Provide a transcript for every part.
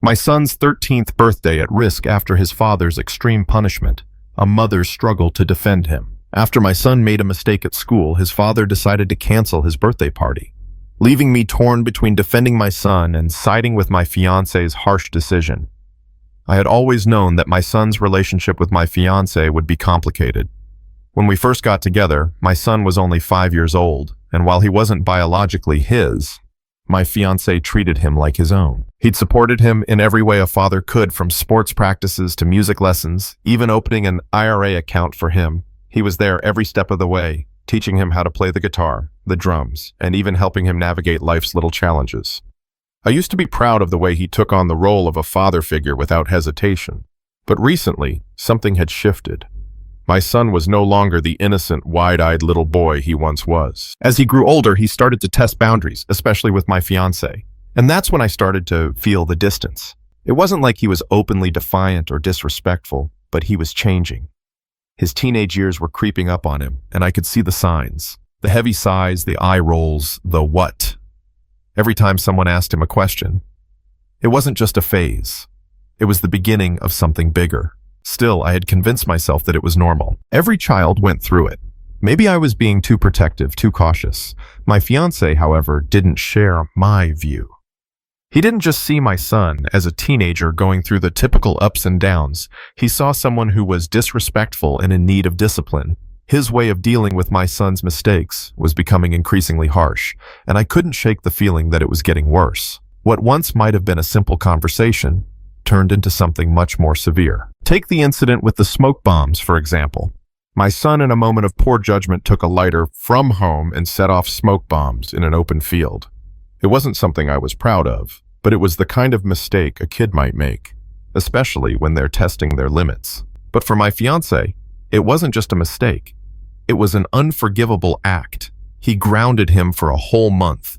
My son's 13th birthday at risk after his father's extreme punishment, a mother's struggle to defend him. After my son made a mistake at school, his father decided to cancel his birthday party, leaving me torn between defending my son and siding with my fiance's harsh decision. I had always known that my son's relationship with my fiance would be complicated. When we first got together, my son was only 5 years old, and while he wasn't biologically his, my fiancé treated him like his own. He'd supported him in every way a father could, from sports practices to music lessons, even opening an IRA account for him. He was there every step of the way, teaching him how to play the guitar, the drums, and even helping him navigate life's little challenges. I used to be proud of the way he took on the role of a father figure without hesitation. But recently, something had shifted. My son was no longer the innocent, wide-eyed little boy he once was. As he grew older, he started to test boundaries, especially with my fiancé. And that's when I started to feel the distance. It wasn't like he was openly defiant or disrespectful, but he was changing. His teenage years were creeping up on him, and I could see the signs. The heavy sighs, the eye rolls, the what. Every time someone asked him a question, it wasn't just a phase. It was the beginning of something bigger. Still, I had convinced myself that it was normal. Every child went through it. Maybe I was being too protective, too cautious. My fiancé, however, didn't share my view. He didn't just see my son as a teenager going through the typical ups and downs. He saw someone who was disrespectful and in need of discipline. His way of dealing with my son's mistakes was becoming increasingly harsh, and I couldn't shake the feeling that it was getting worse. What once might have been a simple conversation turned into something much more severe. Take the incident with the smoke bombs, for example. My son, in a moment of poor judgment, took a lighter from home and set off smoke bombs in an open field. It wasn't something I was proud of, but it was the kind of mistake a kid might make, especially when they're testing their limits. But for my fiancé, it wasn't just a mistake. It was an unforgivable act. He grounded him for a whole month.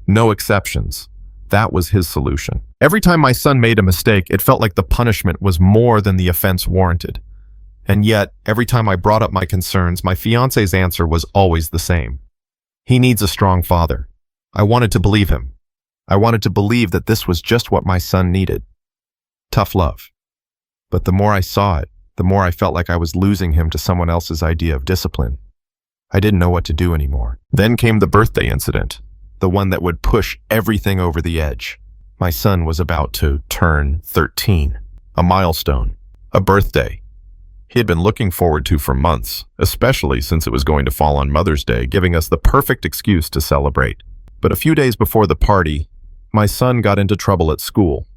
No exceptions. That was his solution. Every time my son made a mistake, it felt like the punishment was more than the offense warranted. And yet, every time I brought up my concerns, my fiancé's answer was always the same. He needs a strong father. I wanted to believe him. I wanted to believe that this was just what my son needed. Tough love. But the more I saw it, the more I felt like I was losing him to someone else's idea of discipline. I didn't know what to do anymore. Then came the birthday incident, the one that would push everything over the edge. My son was about to turn 13, a milestone, a birthday he had been looking forward to for months, especially since it was going to fall on Mother's Day, giving us the perfect excuse to celebrate. But a few days before the party, my son got into trouble at school.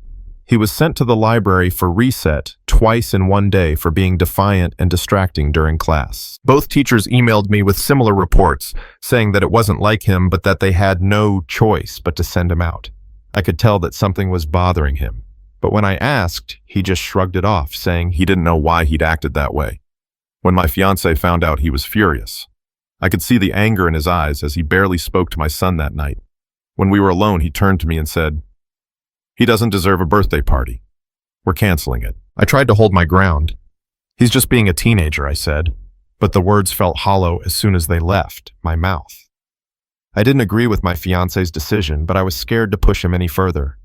He was sent to the library for reset twice in one day for being defiant and distracting during class. Both teachers emailed me with similar reports, saying that it wasn't like him, but that they had no choice but to send him out. I could tell that something was bothering him, but when I asked, he just shrugged it off, saying he didn't know why he'd acted that way. When my fiancé found out, he was furious. I could see the anger in his eyes as he barely spoke to my son that night. When we were alone, he turned to me and said, "He doesn't deserve a birthday party. We're canceling it." I tried to hold my ground. "He's just being a teenager," I said, but the words felt hollow as soon as they left my mouth. I didn't agree with my fiancé's decision, but I was scared to push him any further.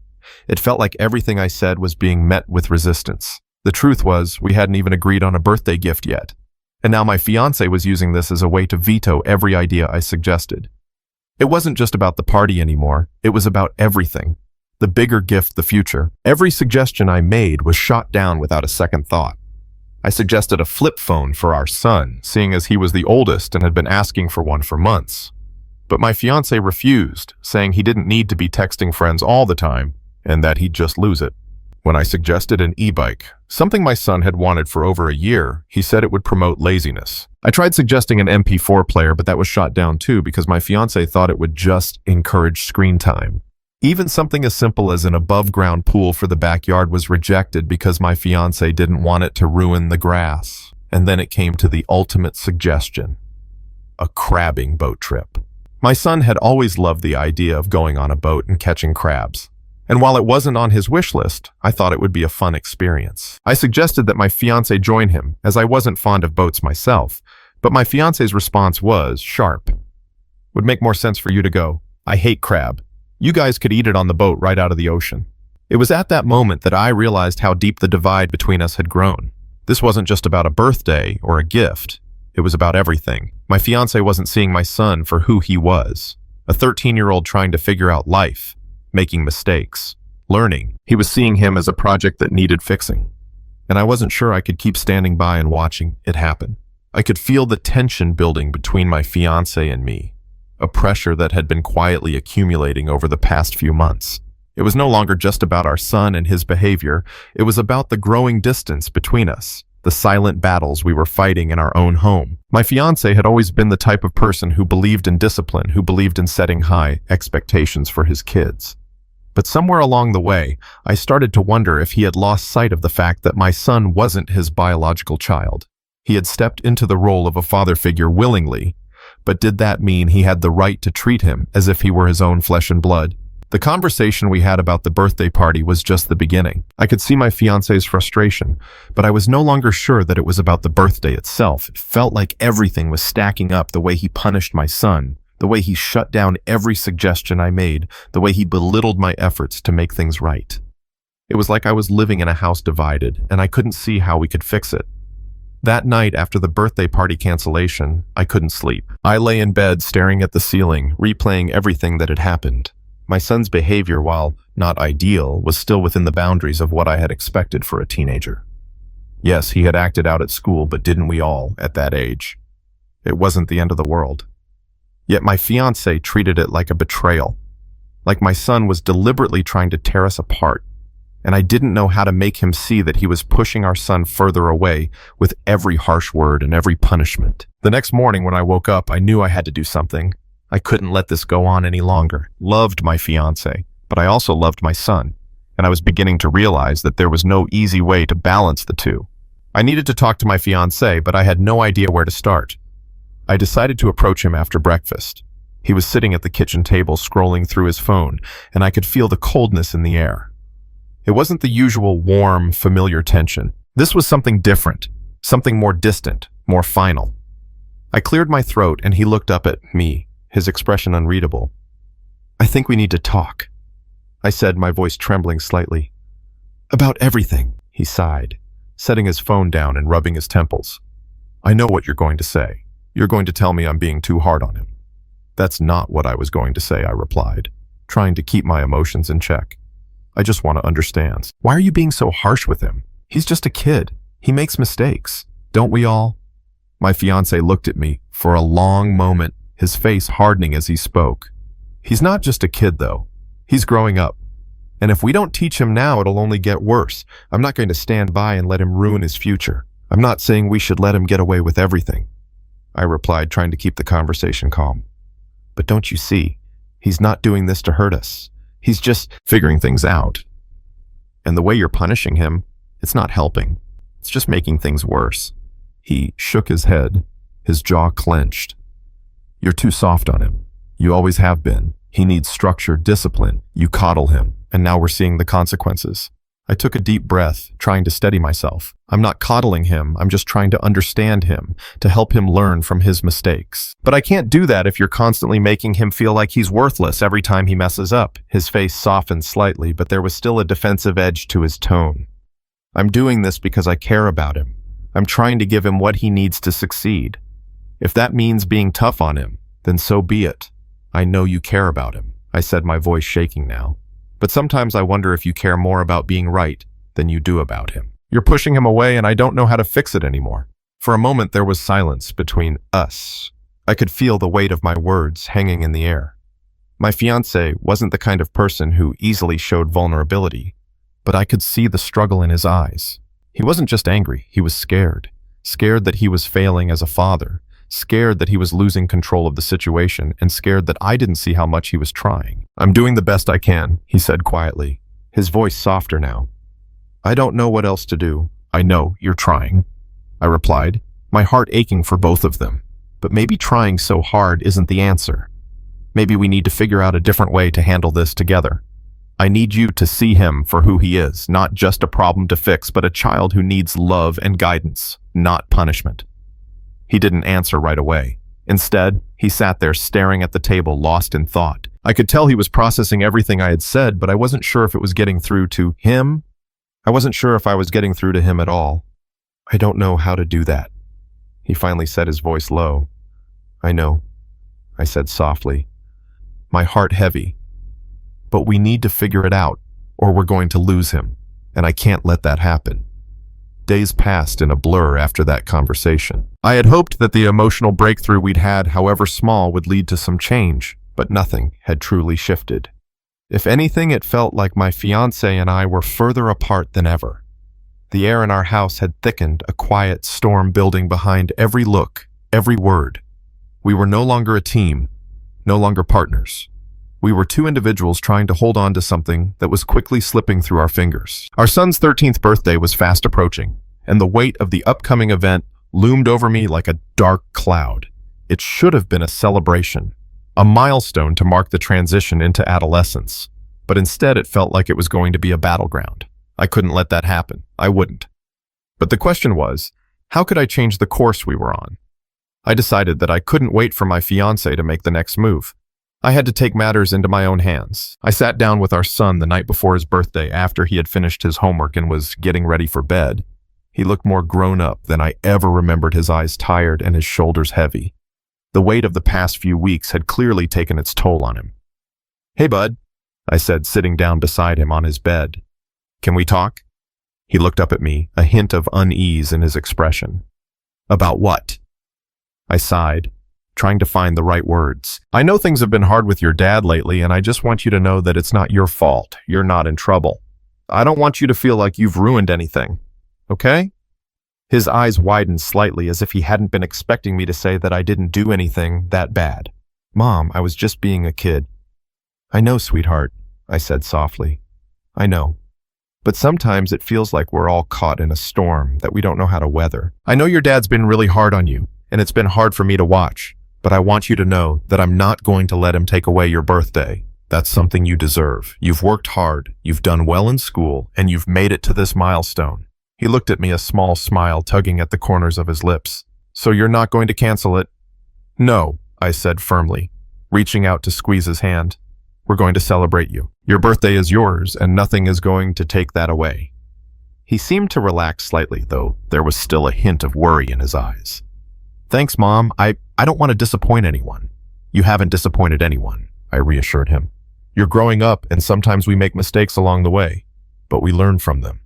It felt like everything I said was being met with resistance. The truth was, we hadn't even agreed on a birthday gift yet. And now my fiancé was using this as a way to veto every idea I suggested. It wasn't just about the party anymore. It was about everything. The bigger gift, the future. Every suggestion I made was shot down without a second thought. I suggested a flip phone for our son, seeing as he was the oldest and had been asking for one for months. But my fiancé refused, saying he didn't need to be texting friends all the time and that he'd just lose it. When I suggested an e-bike, something my son had wanted for over a year, he said it would promote laziness. I tried suggesting an MP4 player, but that was shot down too because my fiancé thought it would just encourage screen time. Even something as simple as an above-ground pool for the backyard was rejected because my fiancé didn't want it to ruin the grass. And then it came to the ultimate suggestion: a crabbing boat trip. My son had always loved the idea of going on a boat and catching crabs. And while it wasn't on his wish list, I thought it would be a fun experience. I suggested that my fiancé join him, as I wasn't fond of boats myself, but my fiancé's response was sharp. "Would make more sense for you to go. I hate crab. You guys could eat it on the boat right out of the ocean." It was at that moment that I realized how deep the divide between us had grown. This wasn't just about a birthday or a gift. It was about everything. My fiancé wasn't seeing my son for who he was. A 13-year-old trying to figure out life, making mistakes, learning. He was seeing him as a project that needed fixing. And I wasn't sure I could keep standing by and watching it happen. I could feel the tension building between my fiancé and me, a pressure that had been quietly accumulating over the past few months. It was no longer just about our son and his behavior. It was about the growing distance between us, the silent battles we were fighting in our own home. My fiancé had always been the type of person who believed in discipline, who believed in setting high expectations for his kids. But somewhere along the way, I started to wonder if he had lost sight of the fact that my son wasn't his biological child. He had stepped into the role of a father figure willingly, but did that mean he had the right to treat him as if he were his own flesh and blood? The conversation we had about the birthday party was just the beginning. I could see my fiancé's frustration, but I was no longer sure that it was about the birthday itself. It felt like everything was stacking up: the way he punished my son, the way he shut down every suggestion I made, the way he belittled my efforts to make things right. It was like I was living in a house divided, and I couldn't see how we could fix it. That night, after the birthday party cancellation, I couldn't sleep. I lay in bed staring at the ceiling, replaying everything that had happened. My son's behavior, while not ideal, was still within the boundaries of what I had expected for a teenager. Yes, he had acted out at school, but didn't we all at that age? It wasn't the end of the world. Yet my fiancé treated it like a betrayal, like my son was deliberately trying to tear us apart, and I didn't know how to make him see that he was pushing our son further away with every harsh word and every punishment. The next morning when I woke up, I knew I had to do something. I couldn't let this go on any longer. Loved my fiancé, but I also loved my son, and I was beginning to realize that there was no easy way to balance the two. I needed to talk to my fiancé, but I had no idea where to start. I decided to approach him after breakfast. He was sitting at the kitchen table scrolling through his phone, and I could feel the coldness in the air. It wasn't the usual warm, familiar tension. This was something different, something more distant, more final. I cleared my throat, and he looked up at me, his expression unreadable. "I think we need to talk," I said, my voice trembling slightly. "About everything," he sighed, setting his phone down and rubbing his temples. "I know what you're going to say. You're going to tell me I'm being too hard on him." "That's not what I was going to say," I replied, trying to keep my emotions in check. "I just want to understand. Why are you being so harsh with him? He's just a kid. He makes mistakes. Don't we all?" My fiancé looked at me for a long moment, his face hardening as he spoke. "He's not just a kid, though. He's growing up. And if we don't teach him now, it'll only get worse. I'm not going to stand by and let him ruin his future. I'm not saying we should let him get away with everything," I replied, trying to keep the conversation calm. "But don't you see? He's not doing this to hurt us. He's just figuring things out. And the way you're punishing him, it's not helping. It's just making things worse." He shook his head, his jaw clenched. "You're too soft on him. You always have been. He needs structure, discipline. You coddle him, and now we're seeing the consequences." I took a deep breath, trying to steady myself. I'm not coddling him. I'm just trying to understand him, to help him learn from his mistakes. "But I can't do that if you're constantly making him feel like he's worthless every time he messes up." His face softened slightly, but there was still a defensive edge to his tone. "I'm doing this because I care about him. I'm trying to give him what he needs to succeed. If that means being tough on him, then so be it. I know you care about him," I said, my voice shaking now. "But sometimes I wonder if you care more about being right than you do about him. You're pushing him away, and I don't know how to fix it anymore." For a moment, there was silence between us. I could feel the weight of my words hanging in the air. My fiancé wasn't the kind of person who easily showed vulnerability, but I could see the struggle in his eyes. He wasn't just angry, he was scared. Scared that he was failing as a father. Scared that he was losing control of the situation, and scared that I didn't see how much he was trying. "I'm doing the best I can," he said quietly, his voice softer now. "I don't know what else to do." "I know you're trying," I replied, my heart aching for both of them. "But maybe trying so hard isn't the answer. Maybe we need to figure out a different way to handle this together. I need you to see him for who he is, not just a problem to fix, but a child who needs love and guidance, not punishment." He didn't answer right away. Instead, he sat there staring at the table, lost in thought. I could tell he was processing everything I had said, but I wasn't sure if it was getting through to him. I wasn't sure if I was getting through to him at all. I don't know how to do that. He finally said, his voice low. I know, I said softly, my heart heavy. But we need to figure it out, or we're going to lose him, and I can't let that happen. Days passed in a blur after that conversation. I had hoped that the emotional breakthrough we'd had, however small, would lead to some change, but nothing had truly shifted. If anything, it felt like my fiancé and I were further apart than ever. The air in our house had thickened, a quiet storm building behind every look, every word. We were no longer a team, no longer partners. We were two individuals trying to hold on to something that was quickly slipping through our fingers. Our son's 13th birthday was fast approaching, and the weight of the upcoming event loomed over me like a dark cloud. It should have been a celebration, a milestone to mark the transition into adolescence, but instead it felt like it was going to be a battleground. I couldn't let that happen. I wouldn't. But the question was, how could I change the course we were on? I decided that I couldn't wait for my fiancé to make the next move. I had to take matters into my own hands. I sat down with our son the night before his birthday after he had finished his homework and was getting ready for bed. He looked more grown up than I ever remembered, his eyes tired and his shoulders heavy. The weight of the past few weeks had clearly taken its toll on him. Hey, bud, I said, sitting down beside him on his bed. Can we talk? He looked up at me, a hint of unease in his expression. About what? I sighed, trying to find the right words. I know things have been hard with your dad lately, and I just want you to know that it's not your fault. You're not in trouble. I don't want you to feel like you've ruined anything. Okay? His eyes widened slightly as if he hadn't been expecting me to say that I didn't do anything that bad. Mom, I was just being a kid. I know, sweetheart, I said softly. I know. But sometimes it feels like we're all caught in a storm that we don't know how to weather. I know your dad's been really hard on you, and it's been hard for me to watch. But I want you to know that I'm not going to let him take away your birthday. That's something you deserve. You've worked hard, you've done well in school, and you've made it to this milestone. He looked at me, a small smile tugging at the corners of his lips. So you're not going to cancel it? No, I said firmly, reaching out to squeeze his hand. We're going to celebrate you. Your birthday is yours, and nothing is going to take that away. He seemed to relax slightly, though there was still a hint of worry in his eyes. Thanks, Mom. I don't want to disappoint anyone. You haven't disappointed anyone, I reassured him. You're growing up, and sometimes we make mistakes along the way, but we learn from them.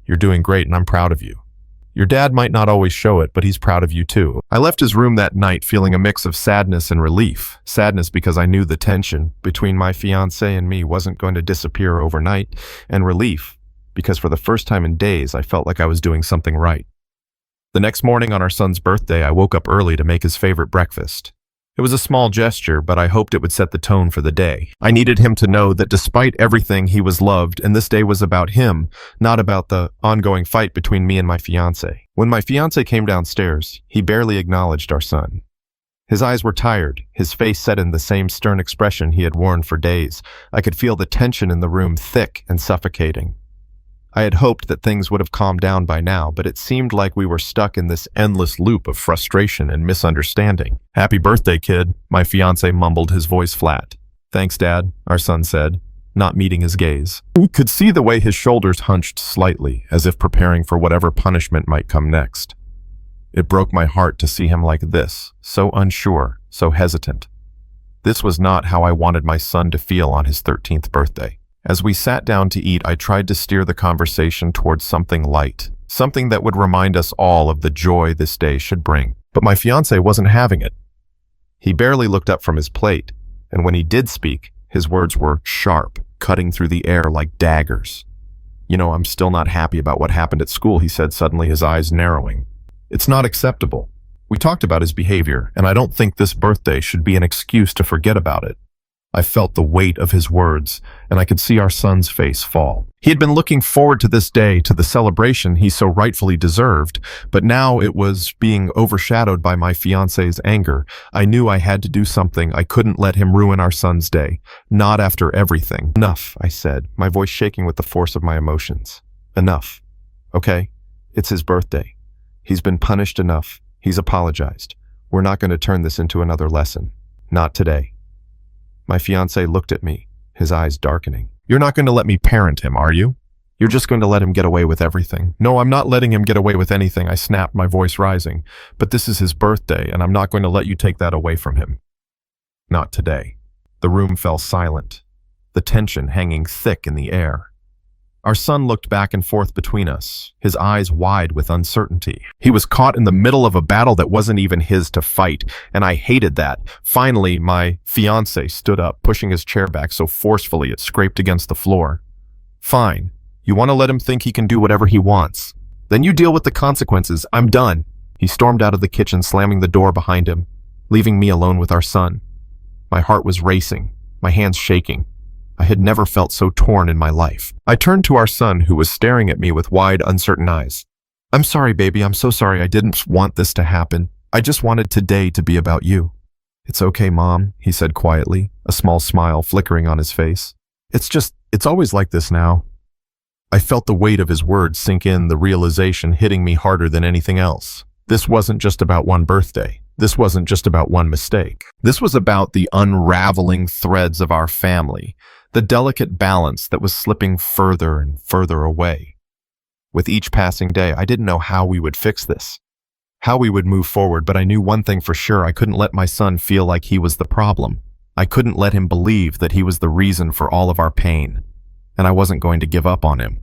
You're doing great, and I'm proud of you. Your dad might not always show it, but he's proud of you too. I left his room that night feeling a mix of sadness and relief. Sadness because I knew the tension between my fiancé and me wasn't going to disappear overnight, and relief because for the first time in days I felt like I was doing something right. The next morning on our son's birthday, I woke up early to make his favorite breakfast. It was a small gesture, but I hoped it would set the tone for the day. I needed him to know that despite everything, he was loved, and this day was about him, not about the ongoing fight between me and my fiancé. When my fiancé came downstairs, he barely acknowledged our son. His eyes were tired, his face set in the same stern expression he had worn for days. I could feel the tension in the room thick and suffocating. I had hoped that things would have calmed down by now, but it seemed like we were stuck in this endless loop of frustration and misunderstanding. Happy birthday, kid, my fiancé mumbled, his voice flat. Thanks, Dad, our son said, not meeting his gaze. We could see the way his shoulders hunched slightly, as if preparing for whatever punishment might come next. It broke my heart to see him like this, so unsure, so hesitant. This was not how I wanted my son to feel on his 13th birthday. As we sat down to eat, I tried to steer the conversation towards something light, something that would remind us all of the joy this day should bring. But my fiancé wasn't having it. He barely looked up from his plate, and when he did speak, his words were sharp, cutting through the air like daggers. You know, I'm still not happy about what happened at school, he said, suddenly, his eyes narrowing. It's not acceptable. We talked about his behavior, and I don't think this birthday should be an excuse to forget about it. I felt the weight of his words, and I could see our son's face fall. He had been looking forward to this day, to the celebration he so rightfully deserved, but now it was being overshadowed by my fiancé's anger. I knew I had to do something. I couldn't let him ruin our son's day. Not after everything. Enough, I said, my voice shaking with the force of my emotions. Enough. Okay? It's his birthday. He's been punished enough. He's apologized. We're not going to turn this into another lesson. Not today. My fiancé looked at me, his eyes darkening. You're not going to let me parent him, are you? You're just going to let him get away with everything. No, I'm not letting him get away with anything, I snapped, my voice rising. But this is his birthday, and I'm not going to let you take that away from him. Not today. The room fell silent, the tension hanging thick in the air. Our son looked back and forth between us, his eyes wide with uncertainty. He was caught in the middle of a battle that wasn't even his to fight, and I hated that. Finally, my fiancé stood up, pushing his chair back so forcefully it scraped against the floor. Fine. You want to let him think he can do whatever he wants. Then you deal with the consequences. I'm done. He stormed out of the kitchen, slamming the door behind him, leaving me alone with our son. My heart was racing, my hands shaking. I had never felt so torn in my life. I turned to our son, who was staring at me with wide, uncertain eyes. I'm sorry, baby. I'm so sorry. I didn't want this to happen. I just wanted today to be about you. It's okay, Mom, he said quietly, a small smile flickering on his face. It's always like this now. I felt the weight of his words sink in, the realization hitting me harder than anything else. This wasn't just about one birthday. This wasn't just about one mistake. This was about the unraveling threads of our family, the delicate balance that was slipping further and further away. With each passing day, I didn't know how we would fix this, how we would move forward, but I knew one thing for sure. I couldn't let my son feel like he was the problem. I couldn't let him believe that he was the reason for all of our pain. And I wasn't going to give up on him.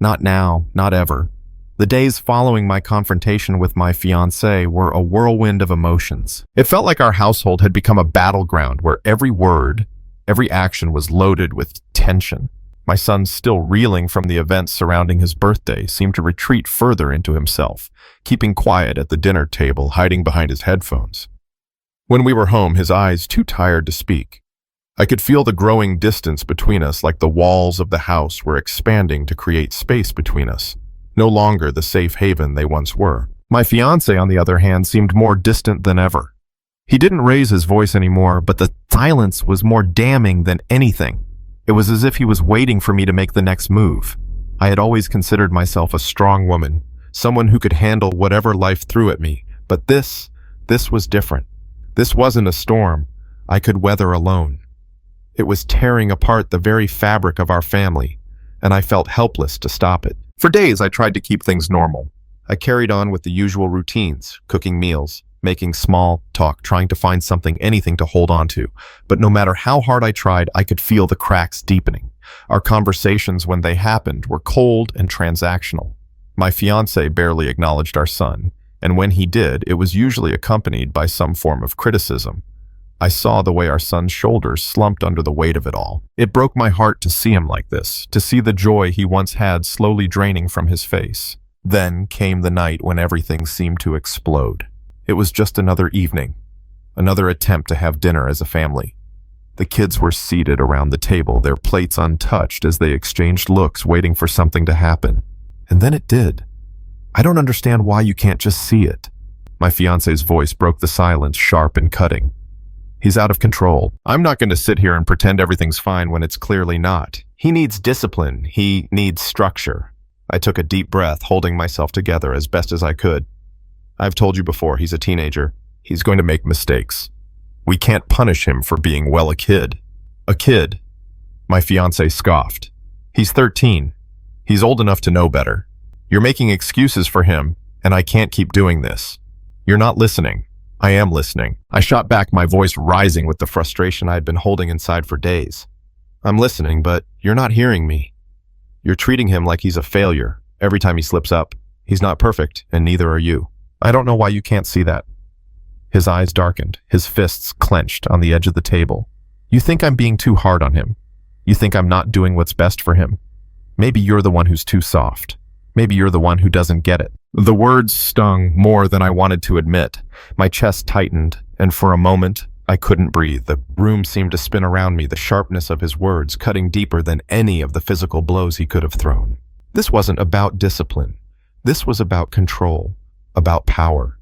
Not now, not ever. The days following my confrontation with my fiancé were a whirlwind of emotions. It felt like our household had become a battleground where every word, every action was loaded with tension. My son, still reeling from the events surrounding his birthday, seemed to retreat further into himself, keeping quiet at the dinner table, hiding behind his headphones. When we were home, his eyes too tired to speak. I could feel the growing distance between us, like the walls of the house were expanding to create space between us, no longer the safe haven they once were. My fiancé, on the other hand, seemed more distant than ever. He didn't raise his voice anymore, but the silence was more damning than anything. It was as if he was waiting for me to make the next move. I had always considered myself a strong woman, someone who could handle whatever life threw at me, but this was different. This wasn't a storm I could weather alone. It was tearing apart the very fabric of our family, and I felt helpless to stop it. For days, I tried to keep things normal. I carried on with the usual routines, cooking meals, making small talk, trying to find anything to hold on to. But no matter how hard I tried, I could feel the cracks deepening. Our conversations, when they happened, were cold and transactional. My fiancé barely acknowledged our son, and when he did, it was usually accompanied by some form of criticism. I saw the way our son's shoulders slumped under the weight of it all. It broke my heart to see him like this, to see the joy he once had slowly draining from his face. Then came the night when everything seemed to explode. It was just another evening, another attempt to have dinner as a family. The kids were seated around the table, their plates untouched as they exchanged looks, waiting for something to happen. And then it did. I don't understand why you can't just see it. My fiancé's voice broke the silence, sharp and cutting. He's out of control. I'm not going to sit here and pretend everything's fine when it's clearly not. He needs discipline. He needs structure. I took a deep breath, holding myself together as best as I could. I've told you before, he's a teenager. He's going to make mistakes. We can't punish him for being, well, a kid. A kid? My fiancé scoffed. He's 13. He's old enough to know better. You're making excuses for him, and I can't keep doing this. You're not listening. I am listening. I shot back, my voice rising with the frustration I had been holding inside for days. I'm listening, but you're not hearing me. You're treating him like he's a failure every time he slips up. He's not perfect, and neither are you. I don't know why you can't see that. His eyes darkened, his fists clenched on the edge of the table. You think I'm being too hard on him. You think I'm not doing what's best for him. Maybe you're the one who's too soft. Maybe you're the one who doesn't get it. The words stung more than I wanted to admit. My chest tightened, and for a moment, I couldn't breathe. The room seemed to spin around me, the sharpness of his words cutting deeper than any of the physical blows he could have thrown. This wasn't about discipline. This was about control, about power.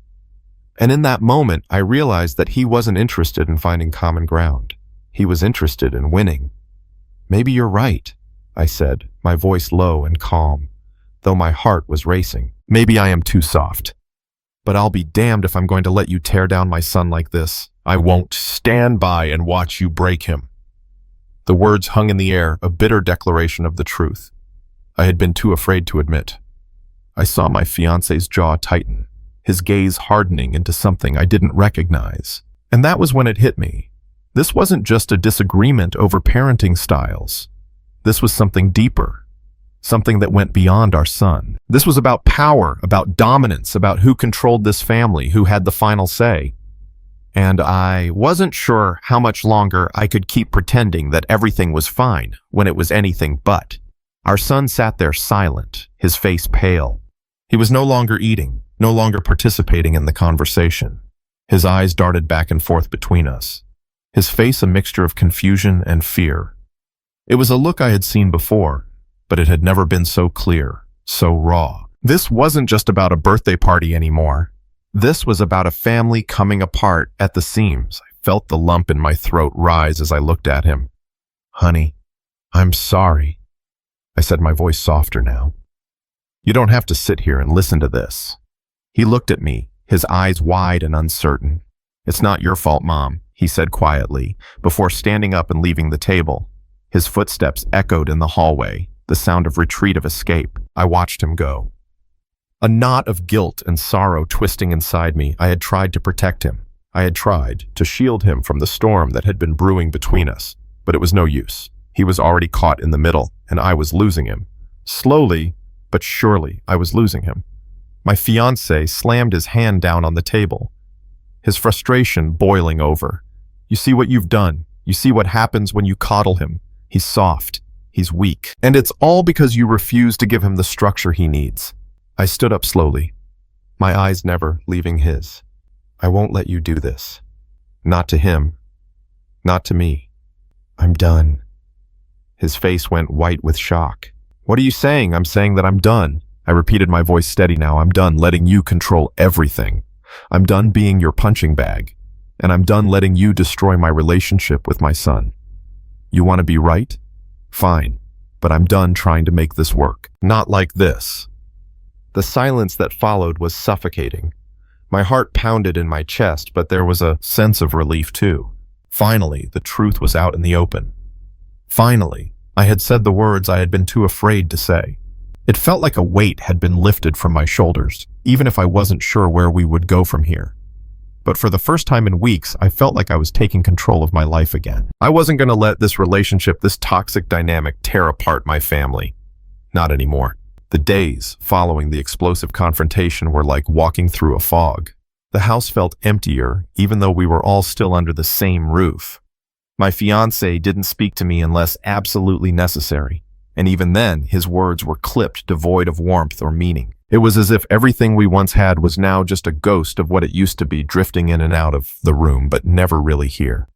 And in that moment, I realized that he wasn't interested in finding common ground. He was interested in winning. Maybe you're right, I said, my voice low and calm, though my heart was racing. Maybe I am too soft. But I'll be damned if I'm going to let you tear down my son like this. I won't stand by and watch you break him. The words hung in the air, a bitter declaration of the truth I had been too afraid to admit. I saw my fiancé's jaw tighten, his gaze hardening into something I didn't recognize. And that was when it hit me. This wasn't just a disagreement over parenting styles. This was something deeper, something that went beyond our son. This was about power, about dominance, about who controlled this family, who had the final say. And I wasn't sure how much longer I could keep pretending that everything was fine when it was anything but. Our son sat there silent, his face pale. He was no longer eating, no longer participating in the conversation. His eyes darted back and forth between us, his face a mixture of confusion and fear. It was a look I had seen before, but it had never been so clear, so raw. This wasn't just about a birthday party anymore. This was about a family coming apart at the seams. I felt the lump in my throat rise as I looked at him. "Honey, I'm sorry," I said, my voice softer now. "You don't have to sit here and listen to this." He looked at me, his eyes wide and uncertain. "It's not your fault, Mom," he said quietly, before standing up and leaving the table. His footsteps echoed in the hallway, the sound of retreat, of escape. I watched him go. A knot of guilt and sorrow twisting inside me. I had tried to protect him. I had tried to shield him from the storm that had been brewing between us, but it was no use. He was already caught in the middle, and I was losing him. Slowly, but surely, I was losing him. My fiancé slammed his hand down on the table, his frustration boiling over. "You see what you've done. You see what happens when you coddle him. He's soft. He's weak. And it's all because you refuse to give him the structure he needs." I stood up slowly, my eyes never leaving his. "I won't let you do this. Not to him. Not to me. I'm done." His face went white with shock. "What are you saying?" "I'm saying that I'm done." I repeated, my voice steady now. "I'm done letting you control everything. I'm done being your punching bag. And I'm done letting you destroy my relationship with my son. You want to be right? Fine. But I'm done trying to make this work. Not like this." The silence that followed was suffocating. My heart pounded in my chest, but there was a sense of relief too. Finally, the truth was out in the open. Finally, I had said the words I had been too afraid to say. It felt like a weight had been lifted from my shoulders, even if I wasn't sure where we would go from here. But for the first time in weeks, I felt like I was taking control of my life again. I wasn't going to let this relationship, this toxic dynamic, tear apart my family. Not anymore. The days following the explosive confrontation were like walking through a fog. The house felt emptier, even though we were all still under the same roof. My fiancé didn't speak to me unless absolutely necessary, and even then, his words were clipped, devoid of warmth or meaning. It was as if everything we once had was now just a ghost of what it used to be, drifting in and out of the room, but never really here.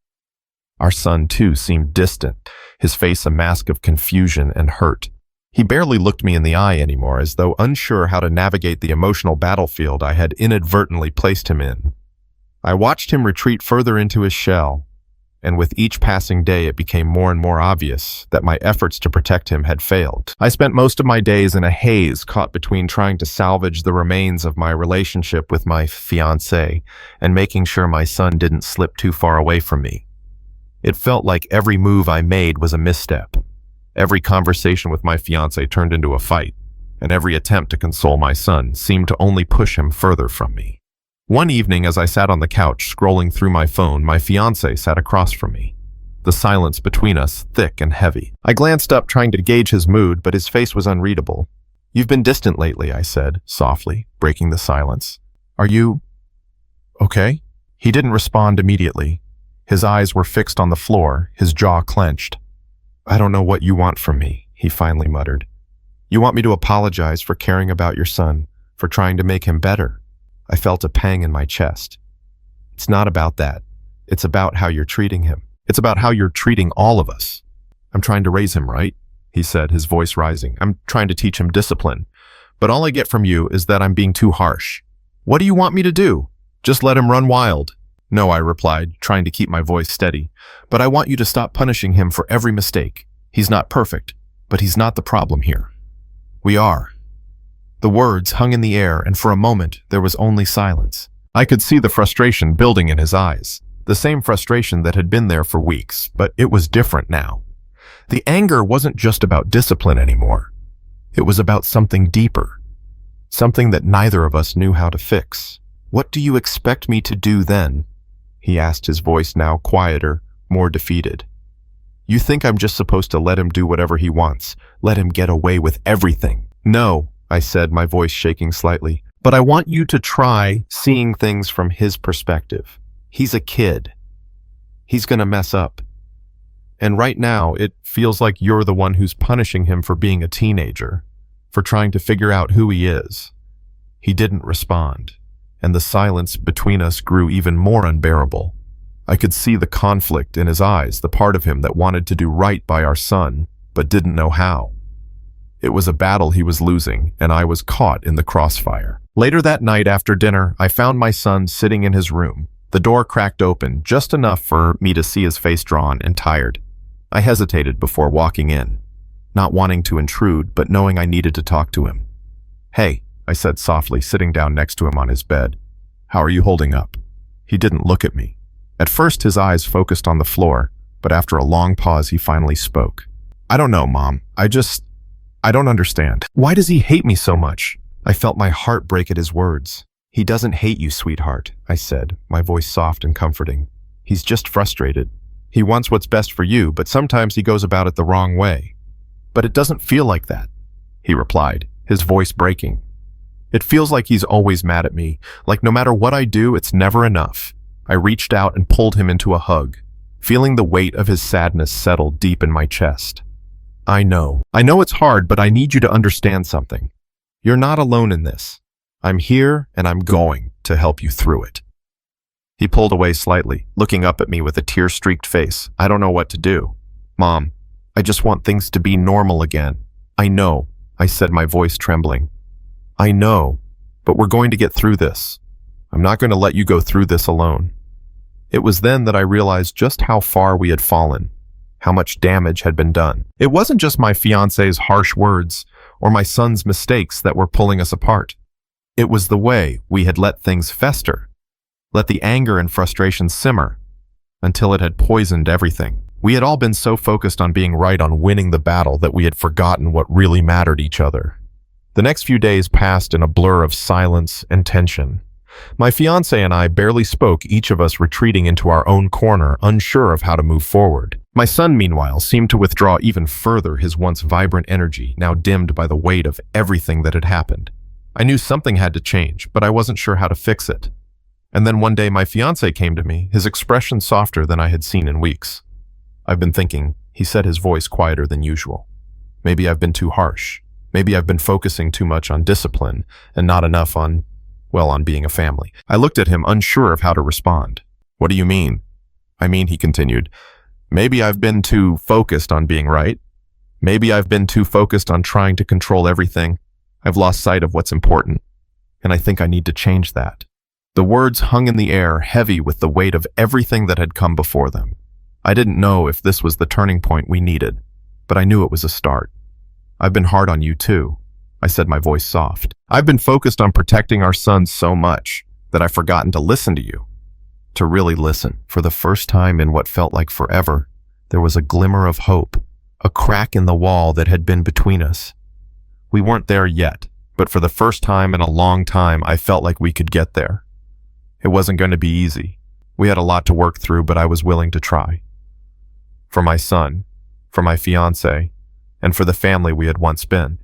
Our son, too, seemed distant, his face a mask of confusion and hurt. He barely looked me in the eye anymore, as though unsure how to navigate the emotional battlefield I had inadvertently placed him in. I watched him retreat further into his shell, and with each passing day it became more and more obvious that my efforts to protect him had failed. I spent most of my days in a haze, caught between trying to salvage the remains of my relationship with my fiancé and making sure my son didn't slip too far away from me. It felt like every move I made was a misstep. Every conversation with my fiancé turned into a fight, and every attempt to console my son seemed to only push him further from me. One evening, as I sat on the couch scrolling through my phone, my fiancé sat across from me, the silence between us thick and heavy. I glanced up, trying to gauge his mood, but his face was unreadable. "You've been distant lately," I said, softly, breaking the silence. "Are you okay?" He didn't respond immediately. His eyes were fixed on the floor, his jaw clenched. "I don't know what you want from me," he finally muttered. "You want me to apologize for caring about your son, for trying to make him better?" I felt a pang in my chest. "It's not about that. It's about how you're treating him. It's about how you're treating all of us." "I'm trying to raise him, right?" he said, his voice rising. "I'm trying to teach him discipline. But all I get from you is that I'm being too harsh. What do you want me to do? Just let him run wild?" "No," I replied, trying to keep my voice steady. "But I want you to stop punishing him for every mistake. He's not perfect, but he's not the problem here. We are." The words hung in the air, and for a moment, there was only silence. I could see the frustration building in his eyes, the same frustration that had been there for weeks, but it was different now. The anger wasn't just about discipline anymore. It was about something deeper, something that neither of us knew how to fix. "What do you expect me to do then?" he asked, his voice now quieter, more defeated. "You think I'm just supposed to let him do whatever he wants, let him get away with everything?" "No," I said, my voice shaking slightly, "but I want you to try seeing things from his perspective. He's a kid. He's gonna mess up. And right now, it feels like you're the one who's punishing him for being a teenager, for trying to figure out who he is." He didn't respond, and the silence between us grew even more unbearable. I could see the conflict in his eyes, the part of him that wanted to do right by our son, but didn't know how. It was a battle he was losing, and I was caught in the crossfire. Later that night after dinner, I found my son sitting in his room. The door cracked open, just enough for me to see his face drawn and tired. I hesitated before walking in, not wanting to intrude, but knowing I needed to talk to him. "Hey," I said softly, sitting down next to him on his bed. "How are you holding up?" He didn't look at me. At first, his eyes focused on the floor, but after a long pause, he finally spoke. "I don't know, Mom. I don't understand. Why does he hate me so much?" I felt my heart break at his words. "He doesn't hate you, sweetheart," I said, my voice soft and comforting. "He's just frustrated. He wants what's best for you, but sometimes he goes about it the wrong way." "But it doesn't feel like that," he replied, his voice breaking. "It feels like he's always mad at me, like no matter what I do, it's never enough." I reached out and pulled him into a hug, feeling the weight of his sadness settle deep in my chest. I know it's hard, but I need you to understand something. You're not alone in this. I'm here, and I'm going to help you through it." He pulled away slightly, looking up at me with a tear-streaked face. "I don't know what to do. Mom, I just want things to be normal again." "I know," I said, my voice trembling. "I know, but we're going to get through this. I'm not going to let you go through this alone." It was then that I realized just how far we had fallen, how much damage had been done. It wasn't just my fiance's harsh words or my son's mistakes that were pulling us apart. It was the way we had let things fester, let the anger and frustration simmer, until it had poisoned everything. We had all been so focused on being right, on winning the battle, that we had forgotten what really mattered each other. The next few days passed in a blur of silence and tension. My fiancé and I barely spoke, each of us retreating into our own corner, unsure of how to move forward. My son, meanwhile, seemed to withdraw even further, his once vibrant energy now dimmed by the weight of everything that had happened. I knew something had to change, but I wasn't sure how to fix it. And then one day my fiancé came to me, his expression softer than I had seen in weeks. "I've been thinking," he said, his voice quieter than usual. "Maybe I've been too harsh. Maybe I've been focusing too much on discipline and not enough on being a family." I looked at him, unsure of how to respond. "What do you mean?" "I mean," he continued, "maybe I've been too focused on being right. Maybe I've been too focused on trying to control everything. I've lost sight of what's important, and I think I need to change that." The words hung in the air, heavy with the weight of everything that had come before them. I didn't know if this was the turning point we needed, but I knew it was a start. "I've been hard on you too," I said, my voice soft. "I've been focused on protecting our son so much that I've forgotten to listen to you. To really listen." For the first time in what felt like forever, there was a glimmer of hope, a crack in the wall that had been between us. We weren't there yet, but for the first time in a long time, I felt like we could get there. It wasn't going to be easy. We had a lot to work through, but I was willing to try. For my son, for my fiancé, and for the family we had once been.